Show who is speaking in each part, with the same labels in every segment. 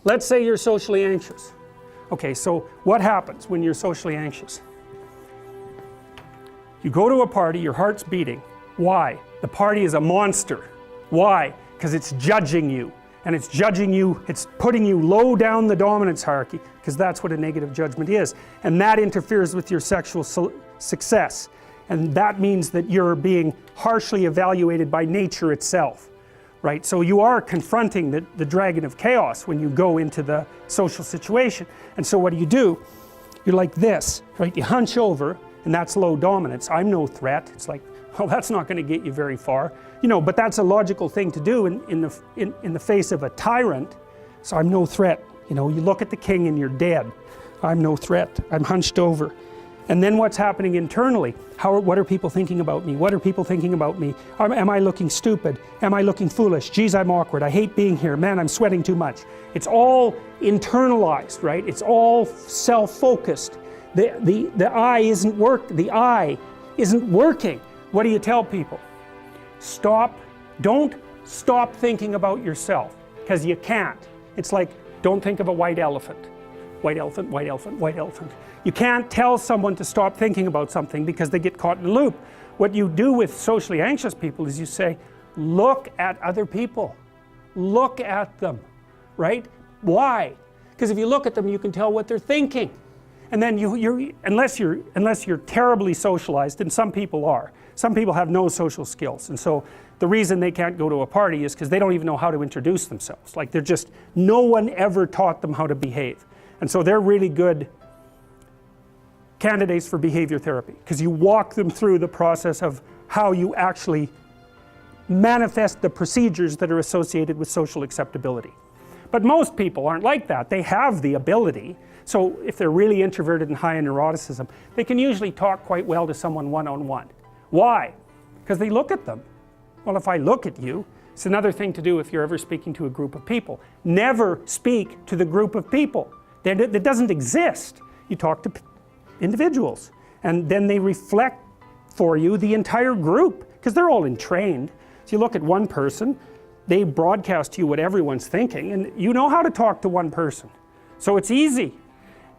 Speaker 1: Let's say you're socially anxious. Okay, so what happens when you're socially anxious? You go to a party, your heart's beating. Why? The party is a monster. Why? Because it's judging you. And it's judging you, it's putting you low down the dominance hierarchy, because that's what a negative judgment is. And that interferes with your sexual success. And that means that you're being harshly evaluated by nature itself. Right? So you are confronting the dragon of chaos when you go into the social situation. And so what do? You're like this, right? You hunch over, and that's low dominance. I'm no threat. It's like, well, that's not going to get you very far. You know, but that's a logical thing to do in the face of a tyrant. So I'm no threat. You know, you look at the king and you're dead. I'm no threat. I'm hunched over. And then what's happening internally? What are people thinking about me? What are people thinking about me? Am I looking stupid? Am I looking foolish? Geez, I'm awkward. I hate being here. Man, I'm sweating too much. It's all internalized, right? It's all self-focused. The eye isn't working. What do you tell people? Don't stop thinking about yourself, because you can't. It's like, don't think of a white elephant. White elephant, white elephant, white elephant. You can't tell someone to stop thinking about something because they get caught in a loop. What you do with socially anxious people is you say, look at other people. Look at them, right? Why? Because if you look at them, you can tell what they're thinking. And then unless you're terribly socialized, and some people are. Some people have no social skills, and so the reason they can't go to a party is because they don't even know how to introduce themselves. Like, they're just, no one ever taught them how to behave. And so they're really good candidates for behavior therapy, because you walk them through the process of how you actually manifest the procedures that are associated with social acceptability. But most people aren't like that. They have the ability. So if they're really introverted and high in neuroticism, they can usually talk quite well to someone one-on-one. Why? Because they look at them. Well, if I look at you, it's another thing to do if you're ever speaking to a group of people. Never speak to the group of people. That doesn't exist. You talk to individuals, and then they reflect for you the entire group, because they're all entrained. So you look at one person, they broadcast to you what everyone's thinking, and you know how to talk to one person. So it's easy.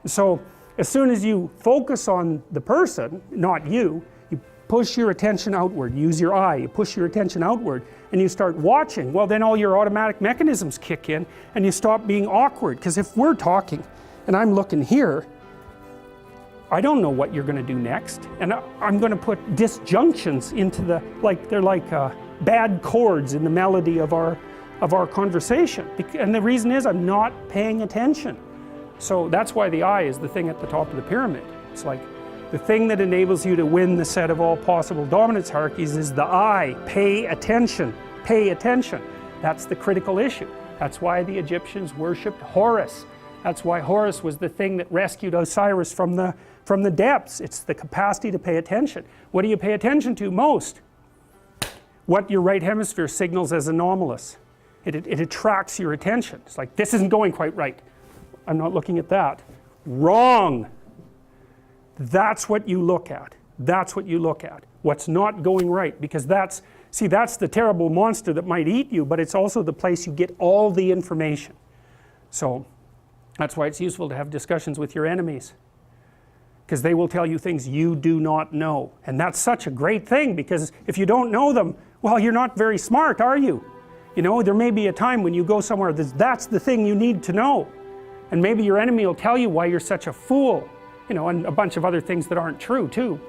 Speaker 1: So as soon as you focus on the person, not you, you push your attention outward, use your eye, you push your attention outward, and you start watching. Well, then all your automatic mechanisms kick in, and you stop being awkward. Because if we're talking, and I'm looking here, I don't know what you're going to do next, and I'm going to put disjunctions into the, like, they're like bad chords in the melody of our conversation. And the reason is I'm not paying attention. So that's why the eye is the thing at the top of the pyramid. It's like the thing that enables you to win the set of all possible dominance hierarchies is the eye. Pay attention. Pay attention. That's the critical issue. That's why the Egyptians worshipped Horus. That's why Horus was the thing that rescued Osiris from the depths. It's the capacity to pay attention. What do you pay attention to most? What your right hemisphere signals as anomalous. It attracts your attention. It's like, this isn't going quite right. I'm not looking at that. Wrong. That's what you look at. That's what you look at. What's not going right, because that's the terrible monster that might eat you, but it's also the place you get all the information. So that's why it's useful to have discussions with your enemies, because they will tell you things you do not know. And that's such a great thing, because if you don't know them, well, you're not very smart, are you? You know, there may be a time when you go somewhere that's the thing you need to know. And maybe your enemy will tell you why you're such a fool, you know, and a bunch of other things that aren't true too.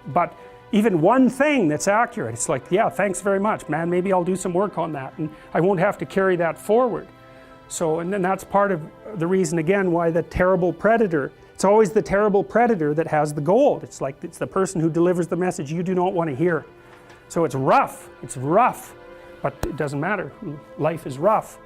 Speaker 1: But even one thing that's accurate, it's like, yeah, thanks very much, man, maybe I'll do some work on that, and I won't have to carry that forward. So, and then that's part of the reason, again, why the terrible predator, it's always the terrible predator that has the gold. It's like, it's the person who delivers the message you do not want to hear. So it's rough, but it doesn't matter. Life is rough.